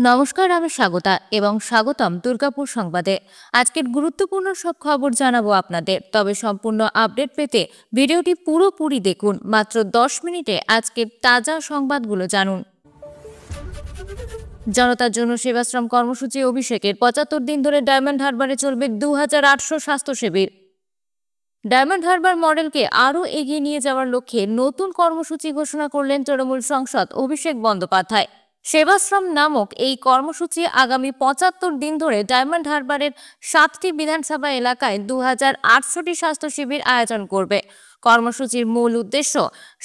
নমস্কার, আমি স্বাগতা এবং স্বাগতম দুর্গাপুর সংবাদে। আজকের গুরুত্বপূর্ণ সব খবর জানাবো আপনাদের, তবে সম্পূর্ণ আপডেট পেতে ভিডিওটি পুরোপুরি দেখুন। মাত্র 10 মিনিটে আজকের তাজা সংবাদগুলো জানুন। জনতার জন্য সেবাশ্রম কর্মসূচি অভিষেকের 75 দিন ধরে ডায়মন্ড হারবারে চলবে 2800 স্বাস্থ্য শিবির। ডায়মন্ড হারবার মডেলকে আরও এগিয়ে নিয়ে যাওয়ার লক্ষ্যে নতুন কর্মসূচি ঘোষণা করলেন তৃণমূল সাংসদ অভিষেক বন্দ্যোপাধ্যায়। সেবাশ্রম নামক এই কর্মসূচি আগামী 75 দিন ধরে ডায়মন্ড হারবারের 7টি বিধানসভা এলাকায় 2800টি স্বাস্থ্য শিবির আয়োজন করবে। কর্মসূচির মূল উদ্দেশ্য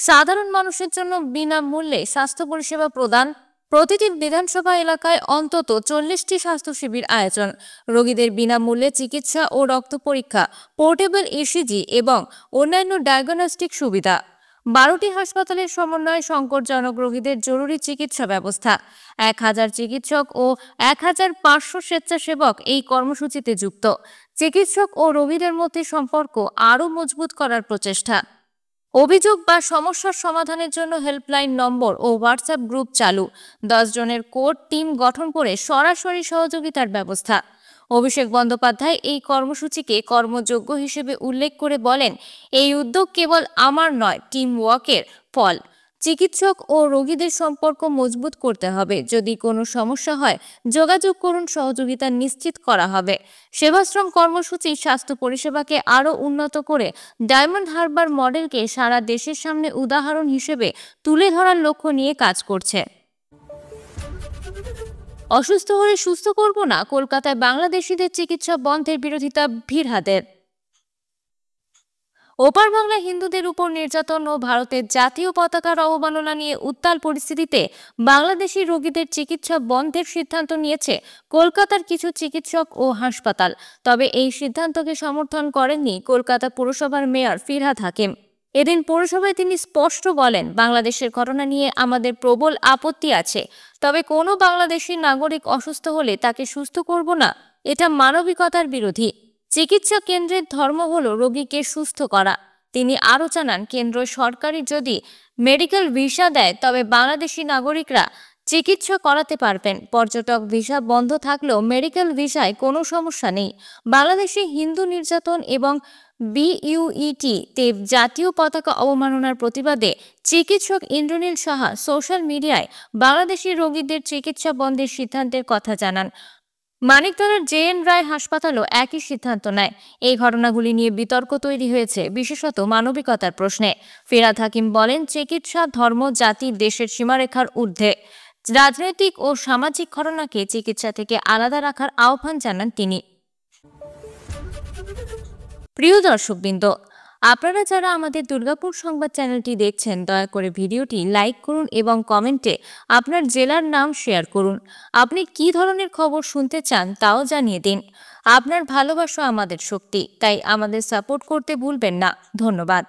সাধারণ মানুষের জন্য বিনামূল্যে স্বাস্থ্য পরিষেবা প্রদান, প্রতিটি বিধানসভা এলাকায় অন্তত 40টি স্বাস্থ্য শিবির আয়োজন, রোগীদের বিনামূল্যে চিকিৎসা ও রক্ত পরীক্ষা, পোর্টেবল ইসিজি এবং অন্যান্য ডায়াগনস্টিক সুবিধা। 12টি হাসপাতালের সমন্বয়ে সংকটজনক রোগীদের জরুরি চিকিৎসা ব্যবস্থা। 1000 চিকিৎসক ও 1500 স্বেচ্ছাসেবক এই কর্মসূচিতে যুক্ত। চিকিৎসক ও রোগীদের মধ্যে সম্পর্ক আরও মজবুত করার প্রচেষ্টা। অভিযোগ বা সমস্যার সমাধানের জন্য হেল্পলাইন নম্বর ও হোয়াটসঅ্যাপ গ্রুপ চালু। 10 জনের কোর টিম গঠন করে সরাসরি সহযোগিতার ব্যবস্থা। অভিষেক বন্দ্যোপাধ্যায় এই কর্মসূচিকে কর্মযোগ্য হিসেবে উল্লেখ করে বলেন, এই উদ্যোগ কেবল আমার নয়, টিম ওয়ার্কের ফল। চিকিৎসক ও রোগীদের সম্পর্ক মজবুত করতে হবে। যদি কোনো সমস্যা হয় যোগাযোগ করুন, সহযোগিতা নিশ্চিত করা হবে। সেবাশ্রম কর্মসূচি স্বাস্থ্য পরিষেবাকে আরও উন্নত করে ডায়মন্ড হারবার মডেলকে সারা দেশের সামনে উদাহরণ হিসেবে তুলে ধরার লক্ষ্য নিয়ে কাজ করছে। অসুস্থ হলে সুস্থ করব না, কলকাতায় বাংলাদেশিদের চিকিৎসা বন্ধের বিরোধিতা ফিরহাদের। ওপার বাংলা হিন্দুদের উপর নির্যাতন ও ভারতের জাতীয় পতাকার অবমাননা নিয়ে উত্তাল পরিস্থিতিতে বাংলাদেশি রোগীদের চিকিৎসা বন্ধের সিদ্ধান্ত নিয়েছে কলকাতার কিছু চিকিৎসক ও হাসপাতাল। তবে এই সিদ্ধান্তকে সমর্থন করেননি কলকাতা পুরসভার মেয়র ফিরহাদ হাকিম। এদিন পৌরসভায় তিনি স্পষ্ট বলেন, বাংলাদেশের ঘটনা নিয়ে আমাদের প্রবল আপত্তি আছে, তবে কোনো বাংলাদেশি নাগরিক অসুস্থ হলে তাকে সুস্থ করব না, এটা মানবিকতার বিরোধী। চিকিৎসা কেন্দ্রের ধর্ম হলো রোগীকে সুস্থ করা। তিনি আরও জানান, কেন্দ্র সরকারি যদি মেডিকেল ভিসা দেয় তবে বাংলাদেশি নাগরিকরা চিকিৎসা করাতে পারবেন। পর্যটক ভিসা বন্ধ থাকলেও মেডিকেল ভিসায় কোনো সমস্যা নেই। বাংলাদেশে হিন্দু নির্যাতন এবং বিইউইটি-তে জাতীয় পতাকা অবমাননার প্রতিবাদে চিকিৎসক ইন্দ্রনীল সাহা সোশ্যাল মিডিয়ায় বাংলাদেশি রোগীদের চিকিৎসা বন্ধের সিদ্ধান্তের কথা জানান। মানিকতলার জে.এন. রায় হাসপাতালও একই সিদ্ধান্ত নেয়। এই ঘটনাগুলি নিয়ে বিতর্ক তৈরি হয়েছে, বিশেষত মানবিকতার প্রশ্নে। ফিরহাদ হাকিম বলেন, চিকিৎসা ধর্ম, জাতি, দেশের সীমারেখার ঊর্ধ্বে। রাজনৈতিক ও সামাজিক ঘটনাকে চিকিৎসা থেকে আলাদা রাখার আহ্বান জানান তিনি। প্রিয় দর্শকবৃন্দ, আপনারা যারা আমাদের দুর্গাপুর সংবাদ চ্যানেলটি দেখছেন, দয়া করে ভিডিওটি লাইক করুন এবং কমেন্টে আপনার জেলার নাম শেয়ার করুন। আপনি কী ধরনের খবর শুনতে চান তাও জানিয়ে দিন। আপনার ভালোবাসা আমাদের শক্তি, তাই আমাদের সাপোর্ট করতে ভুলবেন না। ধন্যবাদ।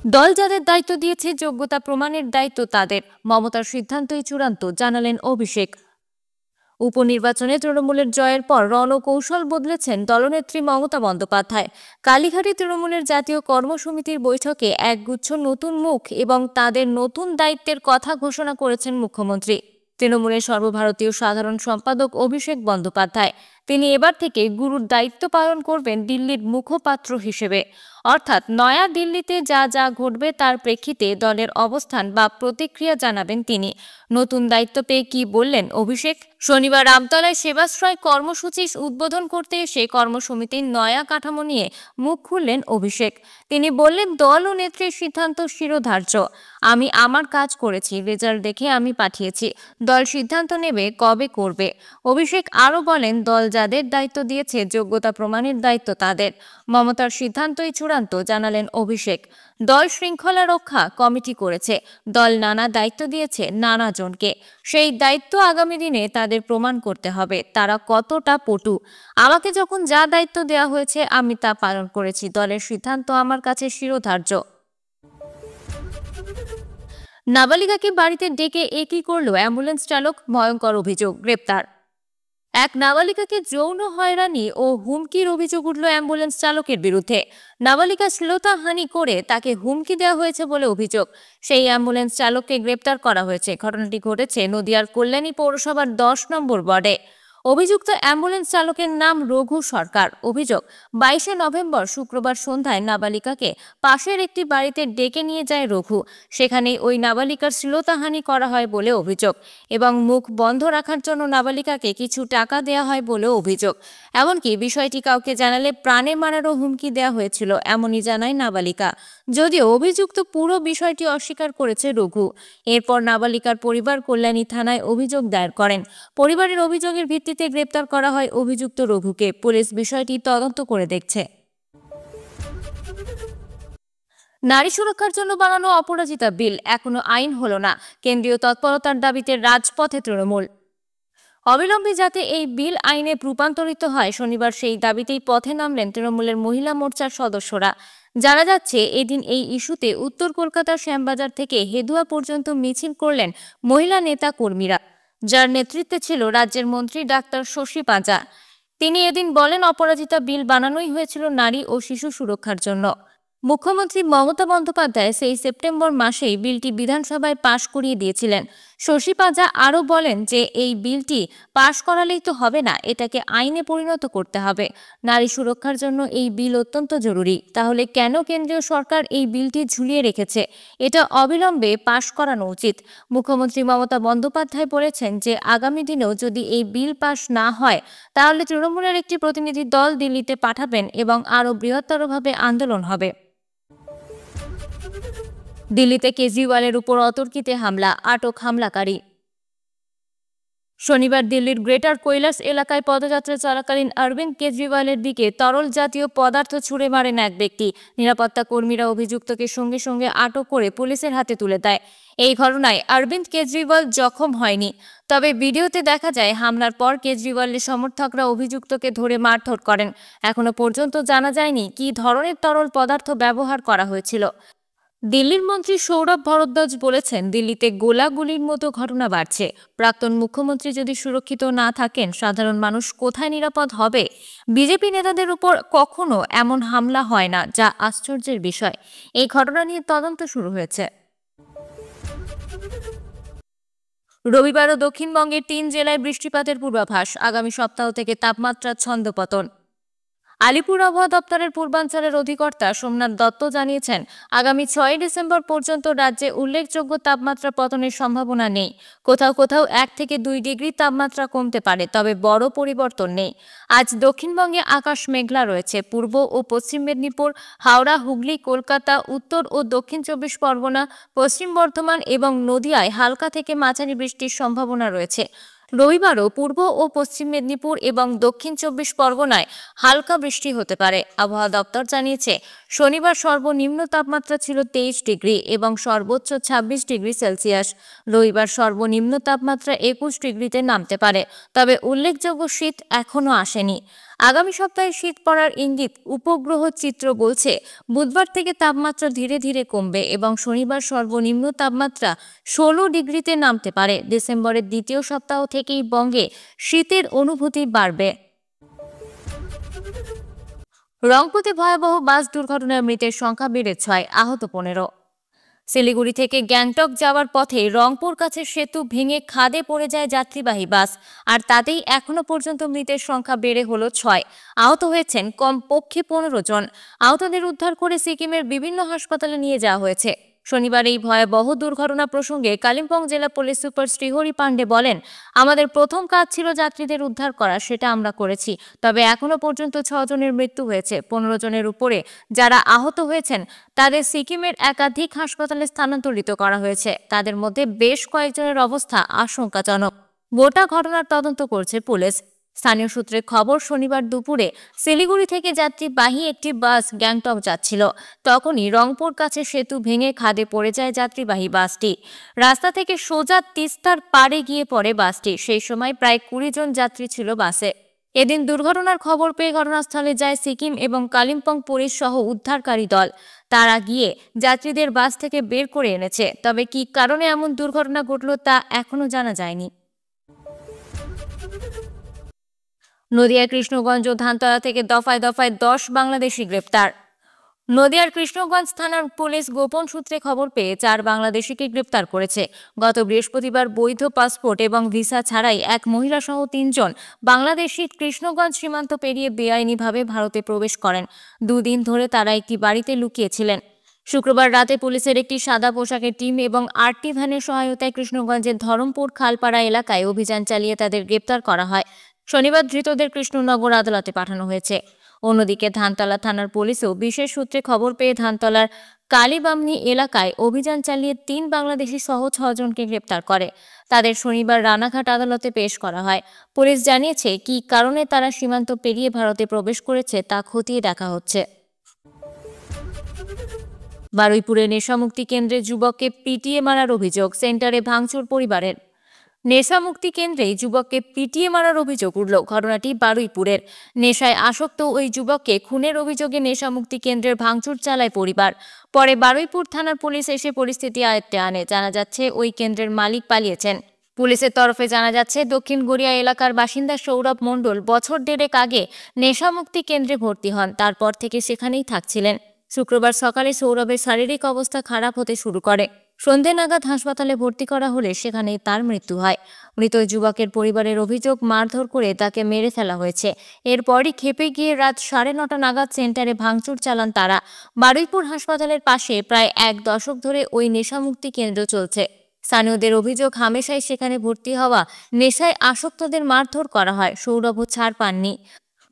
দল যাদের দায়িত্ব দিয়েছে যোগ্যতা প্রমাণের দায়িত্ব তাদের। মমতার সিদ্ধান্তই চূড়ান্ত, জানালেন অভিষেক। উপনির্বাচনে তৃণমূলের জয়ের পর রণকৌশল বদলেছেন দলনেত্রী মমতা বন্দ্যোপাধ্যায়। কালীঘাটে তৃণমূলের জাতীয় কর্মসমিতির বৈঠকে একগুচ্ছ নতুন মুখ এবং তাদের নতুন দায়িত্বের কথা ঘোষণা করেছেন মুখ্যমন্ত্রী। তৃণমূলের সর্বভারতীয় সাধারণ সম্পাদক অভিষেক বন্দ্যোপাধ্যায়, তিনি এবার থেকে গুরুর দায়িত্ব পালন করবেন দিল্লির মুখপাত্র হিসেবে। অর্থাৎ নয়া দিল্লিতে যা যা ঘটবে তার প্রেক্ষিতে দলের অবস্থান বা প্রতিক্রিয়া জানাবেন তিনি। নতুন দায়িত্ব পেয়ে কি বললেন অভিষেক? শনিবার আমতলায় সেবাশ্রয় কর্মসূচি উদ্বোধন করতে এসে কর্মসমিতির নয়া কাঠামো নিয়ে মুখ খুললেন অভিষেক। তিনি বললেন, দল ও নেত্রীর সিদ্ধান্ত শিরোধার্য। আমি আমার কাজ করেছি, রেজাল্ট দেখে আমি পাঠিয়েছি, দল সিদ্ধান্ত নেবে কবে করবে। অভিষেক আরও বলেন, দল যাদের দায়িত্ব দিয়েছে যোগ্যতা প্রমাণের দায়িত্ব তাদের। মমতার সিদ্ধান্তই চূড়ান্ত, জানালেন অভিষেক। দল শৃঙ্খলা রক্ষা কমিটি করেছে, দল নানা দায়িত্ব দিয়েছে নানা জনকে। সেই দায়িত্ব আগামী দিনে তাদের প্রমাণ করতে হবে তারা কতটা পটু। আমাকে যখন যা দায়িত্ব দেওয়া হয়েছে আমি তা পালন করেছি, দলের সিদ্ধান্ত আমার কাছে শিরোধার্য। নাবালিকাকে বাড়িতে ডেকে একই করল অ্যাম্বুলেন্স চালক, ভয়ঙ্কর অভিযোগ, গ্রেপ্তার। এক নাবালিকাকে যৌন হয়রানি ও হুমকির অভিযোগ উঠল অ্যাম্বুলেন্স চালকের বিরুদ্ধে। নাবালিকা শ্লীলতাহানি করে তাকে হুমকি দেওয়া হয়েছে বলে অভিযোগ। সেই অ্যাম্বুলেন্স চালককে গ্রেপ্তার করা হয়েছে। ঘটনাটি ঘটেছে নদিয়ার কল্যাণী পৌরসভার 10 নম্বর ওয়ার্ডে। অভিযুক্ত অ্যাম্বুলেন্স চালকের নাম রঘু সরকার। অভিযোগ, 22 নভেম্বর শুক্রবার সন্ধ্যায় নাবালিকাকে পাশের একটি বাড়িতে ডেকে নিয়ে যায় রঘু। সেখানেই ওই নাবালিকার শ্লীলতাহানি করা হয় বলে অভিযোগ এবং মুখ বন্ধ রাখার জন্য নাবালিকাকে কিছু টাকা দেওয়া হয় বলেও অভিযোগ। এমনকি বিষয়টি কাউকে জানালে প্রাণে মারারও হুমকি দেওয়া হয়েছিল, এমনই জানায় নাবালিকা। যদিও অভিযুক্ত পুরো বিষয়টি অস্বীকার করেছে রঘু। এরপর নাবালিকার পরিবার কল্যাণী থানায় অভিযোগ দায়ের করেন। পরিবারের অভিযোগের ভিত্তিতে গ্রেপ্তার করা হয় অভিযুক্ত রঘুকে। পুলিশ বিষয়টি তদন্ত করে দেখছে। নারী সুরক্ষার জন্য বানানো অপরাজিতা বিল এখনো আইন হলো না। কেন্দ্রীয় তৎপরতার দাবিতে রাজপথে তৃণমূল। অবিলম্বে যাতে এই বিল আইনে রূপান্তরিত হয়, শনিবার সেই দাবিতেই পথে নামলেন তৃণমূলের মহিলা মোর্চার সদস্যরা। জানা যাচ্ছে, এদিন এই ইস্যুতে উত্তর কলকাতার শ্যামবাজার থেকে হেদুয়া পর্যন্ত মিছিল করলেন মহিলা নেতা কর্মীরা, যার নেতৃত্বে ছিল রাজ্যের মন্ত্রী ডাক্তার শশী পাঁজা। তিনি এদিন বলেন, অপরাজিতা বিল বানানোই হয়েছিল নারী ও শিশু সুরক্ষার জন্য। মুখ্যমন্ত্রী মমতা বন্দ্যোপাধ্যায় সেই সেপ্টেম্বর মাসেই বিলটি বিধানসভায় পাশ করিয়ে দিয়েছিলেন। শশী পাঁজা আরও বলেন যে এই বিলটি পাশ করালেই তো হবে না, এটাকে আইনে পরিণত করতে হবে। নারী সুরক্ষার জন্য এই বিল অত্যন্ত জরুরি। তাহলে কেন কেন্দ্রীয় সরকার এই বিলটি ঝুলিয়ে রেখেছে? এটা অবিলম্বে পাশ করানো উচিত। মুখ্যমন্ত্রী মমতা বন্দ্যোপাধ্যায় বলেছেন যে আগামী দিনেও যদি এই বিল পাশ না হয়, তাহলে তৃণমূলের একটি প্রতিনিধি দল দিল্লিতে পাঠাবেন এবং আরও বৃহত্তরভাবে আন্দোলন হবে। দিল্লিতে কেজরিওয়ালের উপর অতর্কিতে হামলা, আটক হামলাকারী। শনিবার দিল্লির গ্রেটার কৈলাস এলাকায় পদযাত্রা চলাকালীন অরবিন্দ কেজরিওয়ালের দিকে তরল জাতীয় পদার্থ ছুড়ে মারেন এক ব্যক্তি। নিরাপত্তা কর্মীরা অভিযুক্তকে সঙ্গে সঙ্গে আটক করে পুলিশের হাতে তুলে দেয়। এই ঘটনায় অরবিন্দ কেজরিওয়াল জখম হয়নি। তবে ভিডিওতে দেখা যায়, হামলার পর কেজরিওয়ালের সমর্থকরা অভিযুক্তকে ধরে মারধর করেন। এখনো পর্যন্ত জানা যায়নি কী ধরনের তরল পদার্থ ব্যবহার করা হয়েছিল। দিল্লির মন্ত্রী সৌরভ ভরদ্বাজ বলেছেন, দিল্লিতে গোলাগুলির মতো ঘটনা বাড়ছে। প্রাক্তন মুখ্যমন্ত্রী যদি সুরক্ষিত না থাকেন, সাধারণ মানুষ কোথায় নিরাপদ হবে? বিজেপি নেতাদের উপর কখনো এমন হামলা হয় না, যা আশ্চর্যের বিষয়। এই ঘটনা নিয়ে তদন্ত শুরু হয়েছে। রবিবারও দক্ষিণবঙ্গের 3 জেলায় বৃষ্টিপাতের পূর্বাভাস। আগামী সপ্তাহ থেকে তাপমাত্রার ছন্দপতন। আলিপুর আবহাওয়া দপ্তরের পূর্বাঞ্চলের অধিকর্তা সোমনাথ দত্ত জানিয়েছেন, আগামী 6 ডিসেম্বর পর্যন্ত রাজ্যে উল্লেখযোগ্য তাপমাত্রা পতনের সম্ভাবনা নেই। কোথাও কোথাও 1 থেকে 2 ডিগ্রি তাপমাত্রা কমতে পারে, তবে বড় পরিবর্তন নেই। আজ দক্ষিণবঙ্গে আকাশ মেঘলা রয়েছে। পূর্ব ও পশ্চিম মেদিনীপুর, হাওড়া, হুগলি, কলকাতা, উত্তর ও দক্ষিণ 24 পরগনা, পশ্চিম বর্ধমান এবং নদিয়ায় হালকা থেকে মাঝারি বৃষ্টির সম্ভাবনা রয়েছে। রবিবারও পূর্ব ও পশ্চিম মেদিনীপুর এবং দক্ষিণ 24 পরগনায় হালকা বৃষ্টি হতে পারে। আবহাওয়া দপ্তর জানিয়েছে, শনিবার সর্বনিম্ন তাপমাত্রা ছিল 23 ডিগ্রি এবং সর্বোচ্চ 26 ডিগ্রি সেলসিয়াস। রবিবার সর্বনিম্ন তাপমাত্রা 21 ডিগ্রিতে নামতে পারে, তবে উল্লেখযোগ্য শীত এখনও আসেনি। আগামী সপ্তাহে শীত পড়ার ইঙ্গিত উপগ্রহ চিত্র বলছে। বুধবার থেকে তাপমাত্রা ধীরে ধীরে কমবে এবং শনিবার সর্বনিম্ন তাপমাত্রা 16 ডিগ্রিতে নামতে পারে। ডিসেম্বরের দ্বিতীয় সপ্তাহ থেকেই বঙ্গে শীতের অনুভূতি বাড়বে। রংপুরে ভয়াবহ বাস দুর্ঘটনায় মৃতের সংখ্যা বেড়ে 6, আহত 15। শিলিগুড়ি থেকে গ্যাংটক যাওয়ার পথে রংপুর কাছে সেতু ভেঙে খাদে পড়ে যায় যাত্রীবাহী বাস, আর তাতেই এখনো পর্যন্ত মৃতের সংখ্যা বেড়ে হলো 6। আহত হয়েছেন কমপক্ষে 15 জন। আহতদের উদ্ধার করে সিকিমের বিভিন্ন হাসপাতালে নিয়ে যাওয়া হয়েছে। শনিবার এই ভয়াবহ দুর্ঘটনা প্রসঙ্গে কালিম্পং জেলা পুলিশ সুপার শ্রীহরি পাণ্ডে বলেন, আমাদের প্রথম কাজ ছিল যাত্রীদের উদ্ধার করা, সেটা আমরা করেছি। তবে এখনো পর্যন্ত 6 জনের মৃত্যু হয়েছে। 15 জনের উপরে যারা আহত হয়েছেন তাদের সিকিমের একাধিক হাসপাতালে স্থানান্তরিত করা হয়েছে। তাদের মধ্যে বেশ কয়েকজনের অবস্থা আশঙ্কাজনক। গোটা ঘটনার তদন্ত করছে পুলিশ। স্থানীয় সূত্রে খবর, শনিবার দুপুরে শিলিগুড়ি থেকে যাত্রীবাহী একটি বাস গ্যাংটক যাচ্ছিল। তখনই রংপুর কাছে সেতু ভেঙে খাদে পড়ে যায় যাত্রীবাহী বাসটি। রাস্তা থেকে সোজা তিস্তার পাড়ে গিয়ে পড়ে বাসটি। সেই সময় প্রায় 20 জন যাত্রী ছিল বাসে। এদিন দুর্ঘটনার খবর পেয়ে ঘটনাস্থলে যায় সিকিম এবং কালিম্পং পুলিশ সহ উদ্ধারকারী দল। তারা গিয়ে যাত্রীদের বাস থেকে বের করে এনেছে। তবে কী কারণে এমন দুর্ঘটনা ঘটল তা এখনো জানা যায়নি। নদিয়ার কৃষ্ণগঞ্জ ও ধানতলা থেকে দফায় দফায় 10 বাংলাদেশি গ্রেপ্তার। নদিয়ার কৃষ্ণগঞ্জ থানার পুলিশ গোপন সূত্রে খবর পেয়ে 4 বাংলাদেশিকে গ্রেপ্তার করেছে। গত বৃহস্পতিবার বৈধ পাসপোর্ট এবং ভিসা ছাড়াই এক মহিলা সহ 3 জন বাংলাদেশি কৃষ্ণগঞ্জ সীমান্ত পেরিয়ে বেআইনিভাবে ভারতে প্রবেশ করেন। দুদিন ধরে তারা একটি বাড়িতে লুকিয়েছিলেন। শুক্রবার রাতে পুলিশের একটি সাদা পোশাকের টিম এবং 8টি ভ্যানের সহায়তায় কৃষ্ণগঞ্জের ধরমপুর খালপাড়া এলাকায় অভিযান চালিয়ে তাদের গ্রেপ্তার করা হয়। শনিবার ধৃতদের কৃষ্ণনগর আদালতে পাঠানো হয়েছে। অন্যদিকে ধানতলা থানার পুলিশও বিশেষ সূত্রে খবর পেয়ে ধানতলার কালীবামনি এলাকায় অভিযান চালিয়ে 3 বাংলাদেশি সহ 6 জনকে গ্রেপ্তার করে। তাদের শনিবার রানাঘাট আদালতে পেশ করা হয়। পুলিশ জানিয়েছে কী কারণে তারা সীমান্ত পেরিয়ে ভারতে প্রবেশ করেছে তা খতিয়ে দেখা হচ্ছে। বারুইপুরে নেশামুক্তি কেন্দ্রে যুবককে পিটিয়ে মারার অভিযোগ, সেন্টারে ভাঙচুর পরিবারের। নেশামুক্তি কেন্দ্রে যুবককে পিটিয়ে মারার অভিযোগ উঠল। ঘটনাটি বারুইপুরের। নেশায় আসক্ত ওই যুবককে খুনের অভিযোগে নেশামুক্তি কেন্দ্রের ভাঙচুর চালায় পরিবার। পরে বারুইপুর থানার পুলিশ এসে পরিস্থিতি আয়ত্তে আনে। জানা যাচ্ছে ওই কেন্দ্রের মালিক পালিয়েছেন। পুলিশের তরফে জানা যাচ্ছে দক্ষিণ গড়িয়া এলাকার বাসিন্দা সৌরভ মণ্ডল বছর দেড়েক আগে নেশামুক্তি কেন্দ্রে ভর্তি হন। তারপর থেকে সেখানেই থাকছিলেন। শুক্রবার সকালে সৌরভের শারীরিক অবস্থা খারাপ হতে শুরু করে। সন্ধে নাগাদ হাসপাতালে ভর্তি করা হলে সেখানেই তার মৃত্যু হয়। মৃত যুবকের পরিবারের অভিযোগ, মারধর করে তাকে মেরে ফেলা হয়েছে। এরপরই খেপে গিয়ে রাত 9:30 নাগাদ সেন্টারে ভাঙচুর চালান তারা। বারুইপুর হাসপাতালের পাশে প্রায় 1 দশক ধরে ওই নেশামুক্তি কেন্দ্র চলছে। স্থানীয়দের অভিযোগ, হামেশাই সেখানে ভর্তি হওয়া নেশায় আসক্তদের মারধর করা হয়। সৌরভও ছাড় পাননি।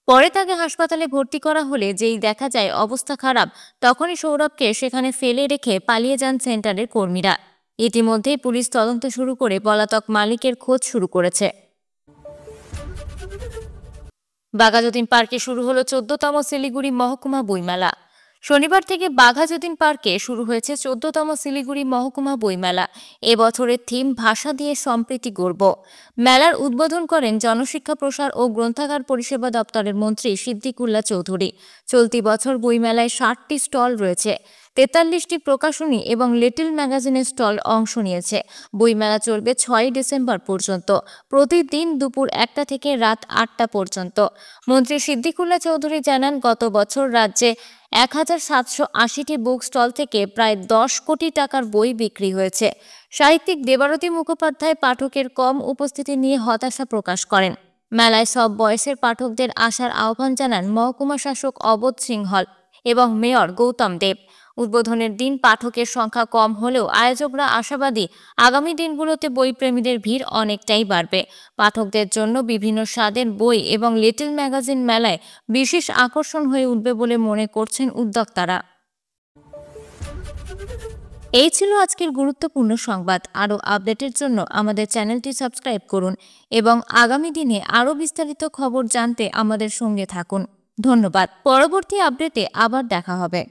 পরে তাকে হাসপাতালে ভর্তি করা হলে যেই দেখা যায় অবস্থা খারাপ, তখনই সৌরভকে সেখানে ফেলে রেখে পালিয়ে যান সেন্টারের কর্মীরা। ইতিমধ্যেই পুলিশ তদন্ত শুরু করে পলাতক মালিকের খোঁজ শুরু করেছে। বাঘাযতীন পার্কে শুরু হলো 14তম শিলিগুড়ি মহকুমা বইমেলা। শনিবার থেকে বাঘাযতীন পার্কে শুরু হয়েছে 14তম শিলিগুড়ি মহকুমা বইমেলা। এবছরের থিম ভাষা দিয়ে সম্প্রীতি গড়ব। মেলার উদ্বোধন করেন জনশিক্ষা প্রসার ও গ্রন্থাগার পরিষেবা দপ্তরের মন্ত্রী সিদ্দিকুল্লাহ চৌধুরী। চলতি বছর বইমেলায় 60টি স্টল রয়েছে। 43টি প্রকাশনী এবং লিটল ম্যাগাজিনের স্টল অংশ নিয়েছে। বইমেলা চলবে 6 ডিসেম্বর পর্যন্ত, প্রতিদিন দুপুর 1টা থেকে রাত 8টা পর্যন্ত। মন্ত্রী সিদ্দিকুল্লাহ চৌধুরী জানান, গত বছর রাজ্যে 1780টি বুক স্টল থেকে প্রায় 10 কোটি টাকার বই বিক্রি হয়েছে। সাহিত্যিক দেবারতী মুখোপাধ্যায় পাঠকের কম উপস্থিতি নিয়ে হতাশা প্রকাশ করেন। মেলায় সব বয়সের পাঠকদের আসার আহ্বান জানান মহকুমা শাসক অবোধ সিংহল এবং মেয়র গৌতম দেব। উদ্বোধনের দিন পাঠকের সংখ্যা কম হলেও আয়োজকরা আশাবাদী আগামী দিনগুলোতে বইপ্রেমীদের ভিড় অনেকটাই বাড়বে। পাঠকদের জন্য বিভিন্ন স্বাদের বই এবং লিটল ম্যাগাজিন মেলায় বিশেষ আকর্ষণ হয়ে উঠবে বলে মনে করছেন উদ্যোক্তারা। এই ছিল আজকের গুরুত্বপূর্ণ সংবাদ। আরও আপডেটের জন্য আমাদের চ্যানেলটি সাবস্ক্রাইব করুন এবং আগামী দিনে আরও বিস্তারিত খবর জানতে আমাদের সঙ্গে থাকুন। ধন্যবাদ। পরবর্তী আপডেটে আবার দেখা হবে।